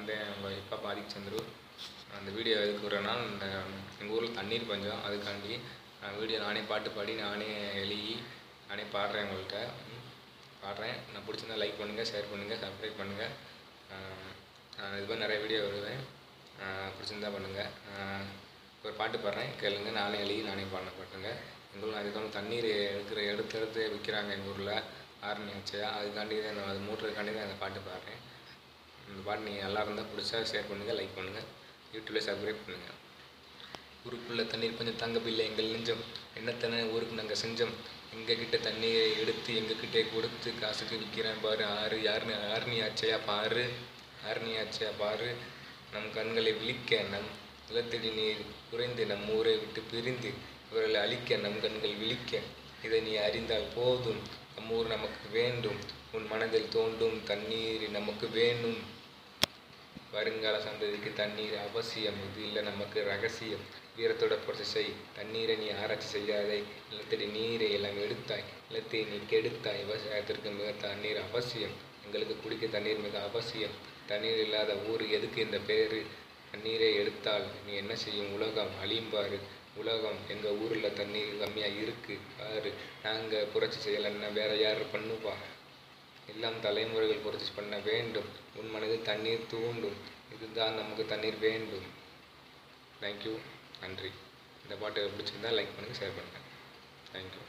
வந்து உங்கள் இப்போ பாதிக்கு சந்துரு. அந்த வீடியோ எதுக்கு விட்றேன்னா, எங்கள் ஊரில் தண்ணீர் பஞ்சம். அதுக்காண்டி வீடியோ நானே பாட்டு பாடி நானே எழுதி நானே பாடுறேன். உங்கள்கிட்ட பாடுறேன். நான் பிடிச்சிருந்தா லைக் பண்ணுங்கள், ஷேர் பண்ணுங்கள், சப்ஸ்கிரைப் பண்ணுங்கள். இது மாதிரி நிறைய வீடியோ வருவேன். பிடிச்சிருந்தா பண்ணுங்கள். ஒரு பாட்டு பாடுறேன், கேளுங்க. நானே எழுதி நானே பாடின பாட்டுங்க. எங்கள் ஊரில் அதுக்கான தண்ணீர் எடுத்து விற்கிறாங்க. எங்கள் ஊரில் ஆரணி ஆச்சையா, அதுக்காண்டி தான் அது மூட்டுறதுக்காண்டி தான் அந்த பாட்டு பாடுறேன். இந்த பாட்டு நீங்கள் நல்லா இருந்தால் பிடிச்சா ஷேர் பண்ணுங்கள், லைக் பண்ணுங்கள், யூடியூப்பில் சப்ஸ்கிரைப் பண்ணுங்கள். ஊருக்குள்ளே தண்ணீர் கொஞ்சம் தங்க பிள்ளை எங்கள் நெஞ்சம், என்னத்தனை ஊருக்கு நாங்கள் செஞ்சோம். எங்ககிட்ட தண்ணியை எடுத்து எங்ககிட்டே கொடுத்து காசுக்கு விற்கிறேன் பாரு. ஆரணி ஆச்சையா பாரு, ஆரணி ஆச்சையா பாரு. நம் கண்களை விழிக்க நம் நிலத்தடி நீர் குறைந்து நம் ஊரை விட்டு பிரிந்து இவர்களை அழிக்க நம் கண்கள் விழிக்க. இதை நீ அறிந்தால் போதும், நம் ஊர் நமக்கு வேண்டும். உன் மனதில் தோன்றும் தண்ணீர் நமக்கு வேண்டும். வருங்கால சந்ததிக்கு தண்ணீர் அவசியம். இது இல்லை நமக்கு ரகசியம். வீரத்தோட புரட்சி செய், தண்ணீரை நீ ஆராய்ச்சி செய்யாதே. நிலத்தடி நீரை எல்லாம் எடுத்தாய், நிலத்தை நீ கெடுத்தாய். விவசாயத்திற்கு மிக தண்ணீர் அவசியம். எங்களுக்கு குடிக்க தண்ணீர் மிக அவசியம். தண்ணீர் இல்லாத ஊர் எதுக்கு இந்த பேர்? தண்ணீரை எடுத்தால் நீ என்ன செய்யும்? உலகம் அழியும்பாரு. உலகம் எங்கள் ஊரில் தண்ணீர் கம்மியாக இருக்குது பாரு. நாங்கள் புரட்சி செய்யலைன்னா வேற யார் பண்ணுவா? எல்லாம் தலைமுறைகள் புரட்சி பண்ண வேண்டும். உன் மனதில் தண்ணீர் தூண்டும். இதுதான் நமக்கு தண்ணீர் வேண்டும். தேங்க்யூ, நன்றி. இந்த பாட்டு பிடிச்சிருந்தா லைக் பண்ணுங்கள், ஷேர் பண்ணுங்கள். தேங்க்யூ.